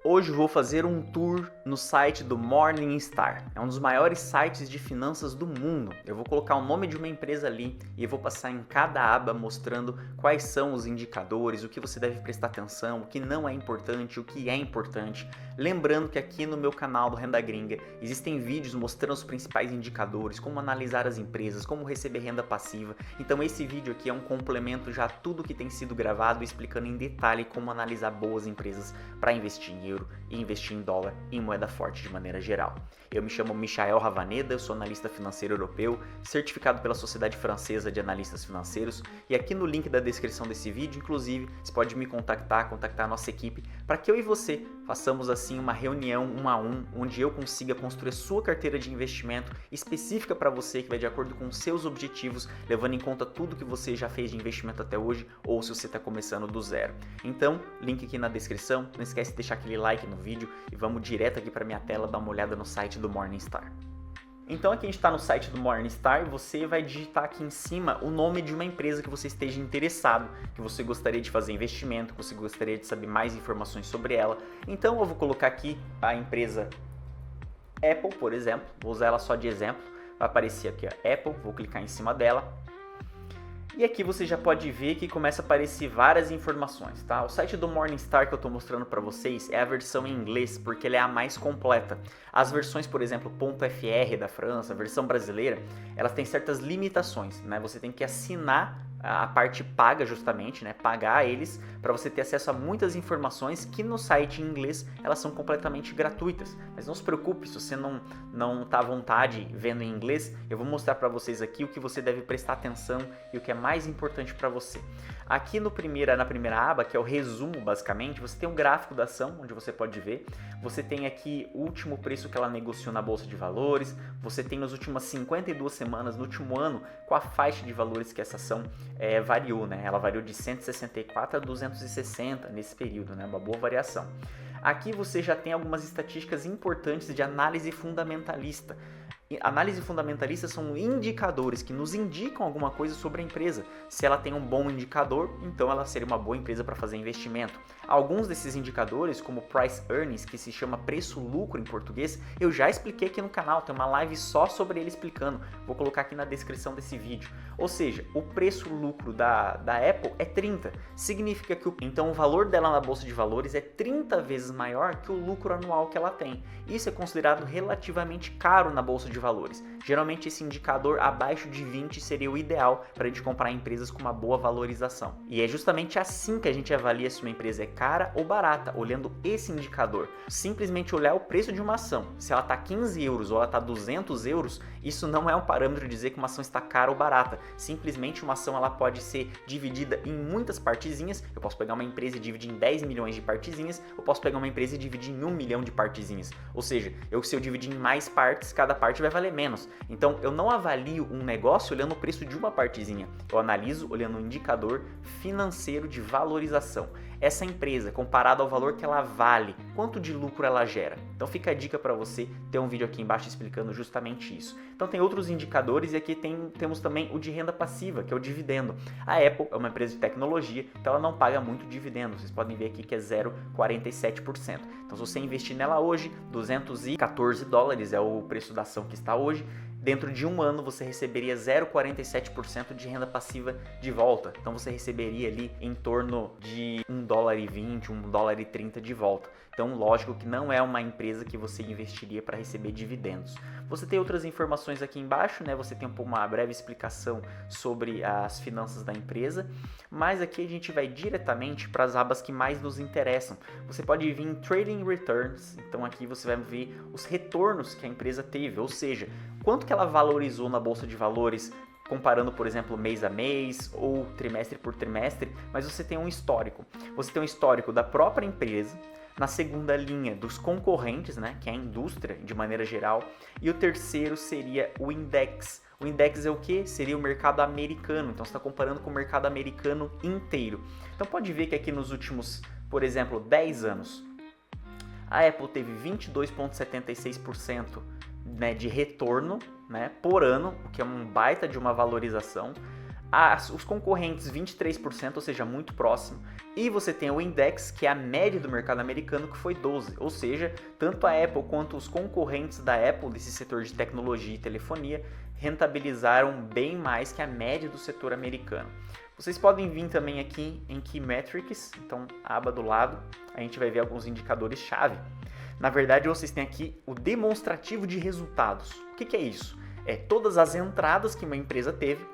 Hoje eu vou fazer um tour no site do Morningstar. É um dos maiores sites de finanças do mundo. Eu vou colocar o nome de uma empresa ali e vou passar em cada aba mostrando quais são os indicadores, o que você deve prestar atenção, o que não é importante, o que é importante. Lembrando que aqui no meu canal do Renda Gringa existem vídeos mostrando os principais indicadores, como analisar as empresas, como receber renda passiva. Então esse vídeo aqui é um complemento já a tudo que tem sido gravado, explicando em detalhe como analisar boas empresas para investir em euro e investir em dólar e em moeda forte de maneira geral. Eu me chamo Michael Ravaneda, eu sou analista financeiro europeu, certificado pela Sociedade Francesa de Analistas Financeiros, e aqui no link da descrição desse vídeo, inclusive, você pode me contactar a nossa equipe, para que eu e você façamos assim uma reunião 1 a 1, onde eu consiga construir a sua carteira de investimento específica para você, que vai de acordo com os seus objetivos, levando em conta tudo que você já fez de investimento até hoje, ou se você está começando do zero. Então, link aqui na descrição, não esquece de deixar aquele like no vídeo e vamos direto aqui para minha tela dar uma olhada no site do Morningstar. Então aqui a gente está no site do Morningstar e você vai digitar aqui em cima o nome de uma empresa que você esteja interessado, que você gostaria de fazer investimento, que você gostaria de saber mais informações sobre ela. Então eu vou colocar aqui a empresa Apple, por exemplo, vou usar ela só de exemplo, vai aparecer aqui a Apple, vou clicar em cima dela. E aqui você já pode ver que começa a aparecer várias informações, tá? O site do Morningstar que eu estou mostrando para vocês é a versão em inglês, porque ela é a mais completa. As versões, por exemplo, .fr da França, a versão brasileira, elas têm certas limitações, né? Você tem que assinar a parte paga justamente, né? Pagar eles para você ter acesso a muitas informações que no site em inglês elas são completamente gratuitas. Mas não se preocupe, se você não está à vontade vendo em inglês, eu vou mostrar para vocês aqui o que você deve prestar atenção e o que é mais importante para você. Aqui na primeira aba, que é o resumo basicamente, você tem um gráfico da ação, onde você pode ver. Você tem aqui o último preço que ela negociou na Bolsa de Valores, você tem nas últimas 52 semanas, no último ano, qual a faixa de valores que essa ação variou, né? Ela variou de 164 a 260 nesse período, né? Uma boa variação. Aqui você já tem algumas estatísticas importantes de análise fundamentalista. Análise fundamentalista são indicadores que nos indicam alguma coisa sobre a empresa. Se ela tem um bom indicador, então ela seria uma boa empresa para fazer investimento. Alguns desses indicadores, como Price Earnings, que se chama preço-lucro em português, eu já expliquei aqui no canal, tem uma live só sobre ele explicando. Vou colocar aqui na descrição desse vídeo. Ou seja, o preço-lucro da Apple é 30. Significa que então o valor dela na Bolsa de Valores é 30 vezes maior que o lucro anual que ela tem. Isso é considerado relativamente caro na Bolsa de Valores. Geralmente esse indicador abaixo de 20 seria o ideal para a gente comprar empresas com uma boa valorização. E é justamente assim que a gente avalia se uma empresa é cara ou barata, olhando esse indicador. Simplesmente olhar o preço de uma ação. Se ela está 15 euros ou ela está 200 euros, isso não é um parâmetro de dizer que uma ação está cara ou barata. Simplesmente uma ação ela pode ser dividida em muitas partezinhas. Eu posso pegar uma empresa e dividir em 10 milhões de partezinhas, eu posso pegar uma empresa e dividir em 1 milhão de partezinhas. Ou seja, se eu dividir em mais partes, cada parte vai valer menos. Então eu não avalio um negócio olhando o preço de uma partezinha, eu analiso olhando um indicador financeiro de valorização. Essa empresa, comparada ao valor que ela vale, quanto de lucro ela gera. Então fica a dica para você, tem um vídeo aqui embaixo explicando justamente isso. Então tem outros indicadores e aqui temos também o de renda passiva, que é o dividendo. A Apple é uma empresa de tecnologia, então ela não paga muito dividendo. Vocês podem ver aqui que é 0,47%. Então se você investir nela hoje, 214 dólares é o preço da ação que está hoje. Dentro de um ano você receberia 0,47% de renda passiva de volta. Então você receberia ali em torno de $1,20, $1,30 de volta. Então lógico que não é uma empresa que você investiria para receber dividendos. Você tem outras informações aqui embaixo, né? Você tem uma breve explicação sobre as finanças da empresa, mas aqui a gente vai diretamente para as abas que mais nos interessam. Você pode vir em Trading Returns, então aqui você vai ver os retornos que a empresa teve, ou seja, quanto que ela valorizou na Bolsa de Valores, comparando, por exemplo, mês a mês ou trimestre por trimestre, mas você tem um histórico. Você tem um histórico da própria empresa, na segunda linha dos concorrentes, né, que é a indústria de maneira geral, e o terceiro seria o index. O index é o que? Seria o mercado americano, então você está comparando com o mercado americano inteiro. Então pode ver que aqui nos últimos, por exemplo, 10 anos, a Apple teve 22,76% de retorno, né, por ano, o que é um baita de uma valorização. os concorrentes 23%, ou seja, muito próximo, e você tem o index, que é a média do mercado americano, que foi 12%, ou seja, tanto a Apple quanto os concorrentes da Apple, desse setor de tecnologia e telefonia, rentabilizaram bem mais que a média do setor americano. Vocês podem vir também aqui em Key Metrics, então a aba do lado, a gente vai ver alguns indicadores-chave. Na verdade, vocês têm aqui o demonstrativo de resultados. O que é isso? É todas as entradas que uma empresa teve,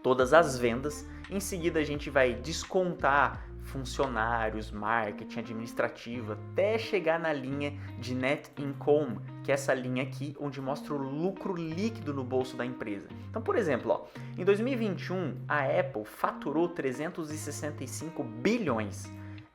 todas as vendas, em seguida a gente vai descontar funcionários, marketing, administrativo, até chegar na linha de Net Income, que é essa linha aqui onde mostra o lucro líquido no bolso da empresa. Então, por exemplo, ó, em 2021 a Apple faturou 365 bilhões.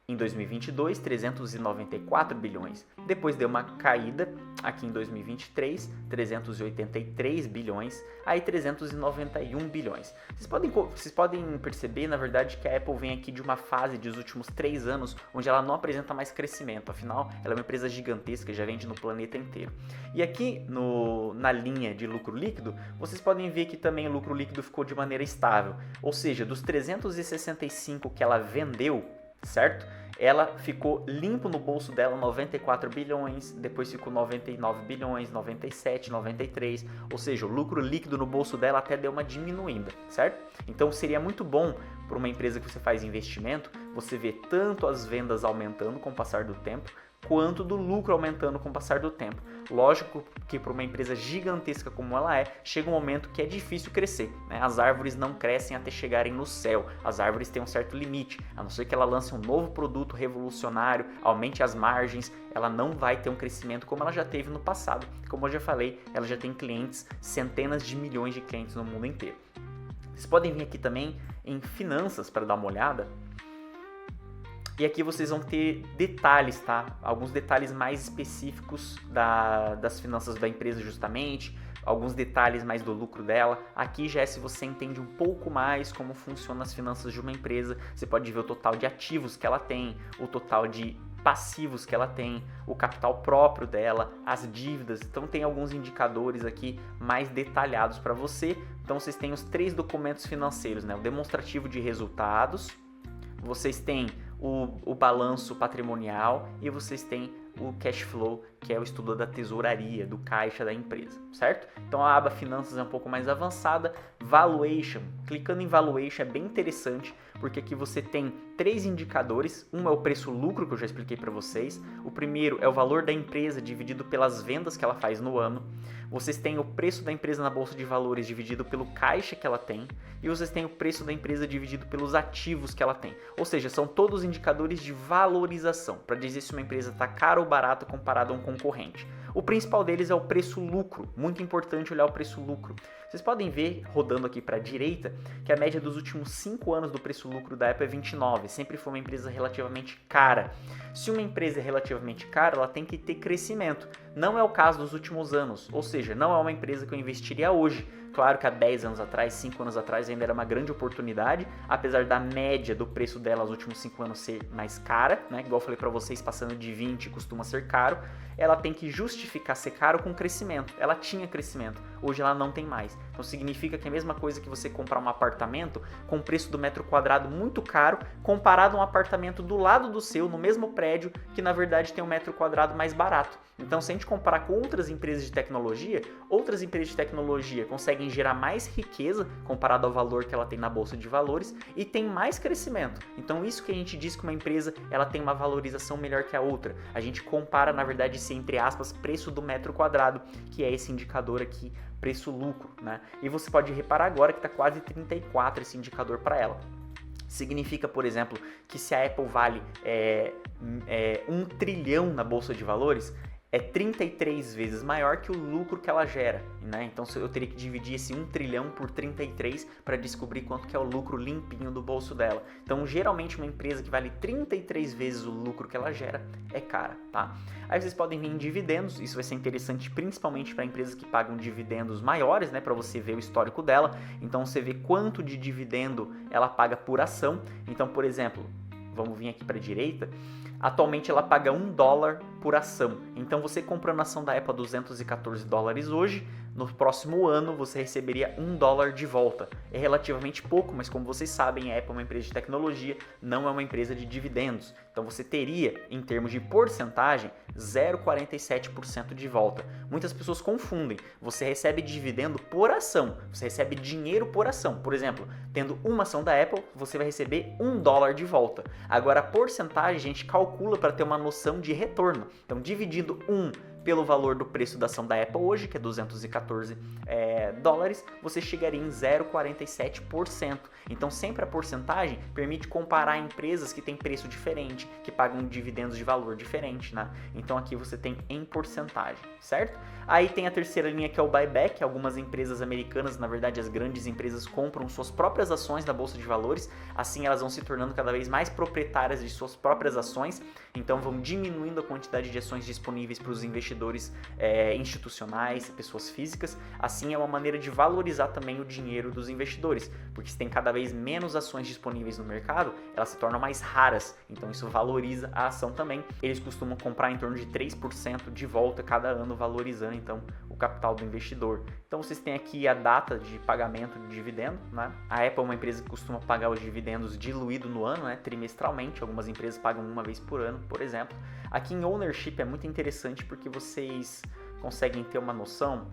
Em 2022, 394 bilhões. Depois deu uma caída aqui em 2023, 383 bilhões, aí 391 bilhões. Vocês podem perceber, na verdade, que a Apple vem aqui de uma fase dos últimos 3 anos onde ela não apresenta mais crescimento. Afinal, ela é uma empresa gigantesca, já vende no planeta inteiro. E aqui na linha de lucro líquido, vocês podem ver que também o lucro líquido ficou de maneira estável. Ou seja, dos 365 que ela vendeu, certo? Ela ficou limpo no bolso dela 94 bilhões, depois ficou 99 bilhões, 97, 93, ou seja, o lucro líquido no bolso dela até deu uma diminuída, certo? Então seria muito bom para uma empresa que você faz investimento, você ver tanto as vendas aumentando com o passar do tempo, quanto do lucro aumentando com o passar do tempo. Lógico que para uma empresa gigantesca como ela é, chega um momento que é difícil crescer, né? As árvores não crescem até chegarem no céu, as árvores têm um certo limite, a não ser que ela lance um novo produto revolucionário, aumente as margens, ela não vai ter um crescimento como ela já teve no passado. Como eu já falei, ela já tem clientes, centenas de milhões de clientes no mundo inteiro. Vocês podem vir aqui também em finanças para dar uma olhada. E aqui vocês vão ter detalhes, tá? Alguns detalhes mais específicos das finanças da empresa justamente, alguns detalhes mais do lucro dela. Aqui já é se você entende um pouco mais como funcionam as finanças de uma empresa. Você pode ver o total de ativos que ela tem, o total de passivos que ela tem, o capital próprio dela, as dívidas. Então tem alguns indicadores aqui mais detalhados para você. Então vocês têm os 3 documentos financeiros, né? O demonstrativo de resultados, vocês têm o balanço patrimonial e vocês têm o cash flow, que é o estudo da tesouraria, do caixa da empresa, certo? Então a aba finanças é um pouco mais avançada. Valuation, clicando em valuation é bem interessante, porque aqui você tem 3 indicadores. Um é o preço-lucro, que eu já expliquei para vocês. O primeiro é o valor da empresa dividido pelas vendas que ela faz no ano. Vocês têm o preço da empresa na bolsa de valores dividido pelo caixa que ela tem. E vocês têm o preço da empresa dividido pelos ativos que ela tem. Ou seja, são todos indicadores de valorização, para dizer se uma empresa está cara ou barata comparada a um concorrente. O principal deles é o preço-lucro. Muito importante olhar o preço-lucro. Vocês podem ver, rodando aqui para a direita, que a média dos últimos 5 anos do preço-lucro da Apple é 29. Sempre foi uma empresa relativamente cara. Se uma empresa é relativamente cara, ela tem que ter crescimento. Não é o caso dos últimos anos. Ou seja, não é uma empresa que eu investiria hoje. Claro que há 10 anos atrás, 5 anos atrás ainda era uma grande oportunidade, apesar da média do preço dela nos últimos 5 anos ser mais cara, né? Igual eu falei para vocês, passando de 20 costuma ser caro. Ela tem que justificar ser caro com crescimento. Ela tinha crescimento, hoje ela não tem mais. Então significa que é a mesma coisa que você comprar um apartamento com o preço do metro quadrado muito caro, comparado a um apartamento do lado do seu, no mesmo prédio, que na verdade tem um metro quadrado mais barato. Então, se a gente comparar com outras empresas de tecnologia conseguem gerar mais riqueza comparado ao valor que ela tem na bolsa de valores e tem mais crescimento. Então, isso que a gente diz que uma empresa ela tem uma valorização melhor que a outra. A gente compara, na verdade, esse, entre aspas, preço do metro quadrado, que é esse indicador aqui, preço-lucro, né? E você pode reparar agora que está quase 34 esse indicador para ela. Significa, por exemplo, que se a Apple vale 1 trilhão na bolsa de valores, é 33 vezes maior que o lucro que ela gera, né? Então eu teria que dividir esse 1 trilhão por 33 para descobrir quanto que é o lucro limpinho do bolso dela. Então, geralmente, uma empresa que vale 33 vezes o lucro que ela gera é cara, tá? Aí vocês podem vir em dividendos, isso vai ser interessante principalmente para empresas que pagam dividendos maiores, né? Para você ver o histórico dela. Então, você vê quanto de dividendo ela paga por ação. Então, por exemplo, vamos vir aqui para a direita. Atualmente ela paga $1 por ação. Então você comprando a ação da Apple a $214 hoje, no próximo ano você receberia $1 de volta. É relativamente pouco, mas como vocês sabem, a Apple é uma empresa de tecnologia, não é uma empresa de dividendos. Então você teria, em termos de porcentagem, 0,47% de volta. Muitas pessoas confundem. Você recebe dividendo por ação, você recebe dinheiro por ação. Por exemplo, tendo uma ação da Apple, você vai receber $1 de volta. Agora a porcentagem a gente calcula para ter uma noção de retorno. Então dividindo 1 pelo valor do preço da ação da Apple hoje, que é 214 dólares, você chegaria em 0,47%. Então sempre a porcentagem permite comparar empresas que têm preço diferente, que pagam dividendos de valor diferente, né? Então aqui você tem em porcentagem, certo? Aí tem a terceira linha que é o buyback. Algumas empresas americanas, na verdade as grandes empresas, compram suas próprias ações da Bolsa de Valores, assim elas vão se tornando cada vez mais proprietárias de suas próprias ações, então vão diminuindo a quantidade de ações disponíveis para os investidores institucionais, pessoas físicas. Assim é uma maneira de valorizar também o dinheiro dos investidores, porque se tem cada vez menos ações disponíveis no mercado, elas se tornam mais raras, então isso valoriza a ação também. Eles costumam comprar em torno de 3% de volta cada ano, valorizando então o capital do investidor. Então vocês têm aqui a data de pagamento de dividendo, né? A Apple é uma empresa que costuma pagar os dividendos diluído no ano, né? Trimestralmente. Algumas empresas pagam uma vez por ano, por exemplo. Aqui em Ownership é muito interessante porque vocês conseguem ter uma noção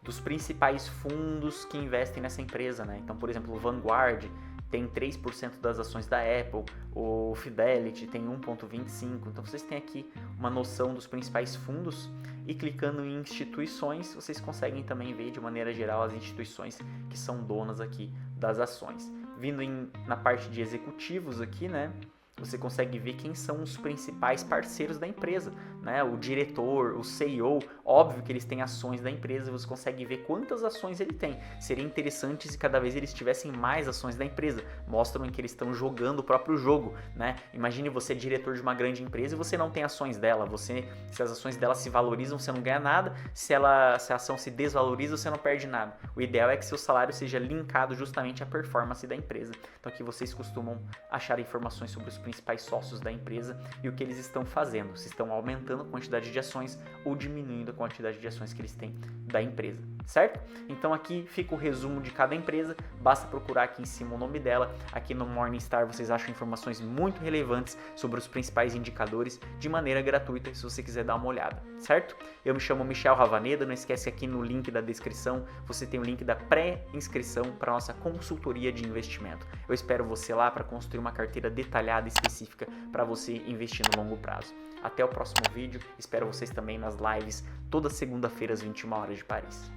dos principais fundos que investem nessa empresa, né? Então, por exemplo, o Vanguard tem 3% das ações da Apple, o Fidelity tem 1,25%. Então vocês têm aqui uma noção dos principais fundos e clicando em instituições, vocês conseguem também ver de maneira geral as instituições que são donas aqui das ações. Vindo na parte de executivos aqui, né? Você consegue ver quem são os principais parceiros da empresa, né? O diretor, o CEO, óbvio que eles têm ações da empresa, você consegue ver quantas ações ele tem. Seria interessante se cada vez eles tivessem mais ações da empresa, mostram que eles estão jogando o próprio jogo, né? Imagine você diretor de uma grande empresa e você não tem ações dela, se as ações dela se valorizam, você não ganha nada, se a ação se desvaloriza, você não perde nada. O ideal é que seu salário seja linkado justamente à performance da empresa. Então aqui vocês costumam achar informações sobre os principais sócios da empresa e o que eles estão fazendo, se estão aumentando a quantidade de ações ou diminuindo a quantidade de ações que eles têm da empresa, certo? Então aqui fica o resumo de cada empresa, basta procurar aqui em cima o nome dela. Aqui no Morningstar vocês acham informações muito relevantes sobre os principais indicadores de maneira gratuita, se você quiser dar uma olhada, certo? Eu me chamo Michel Ravaneda, não esquece aqui no link da descrição, você tem o link da pré-inscrição para a nossa consultoria de investimento. Eu espero você lá para construir uma carteira detalhada e específica para você investir no longo prazo. Até o próximo vídeo, espero vocês também nas lives toda segunda-feira às 21 horas de Paris.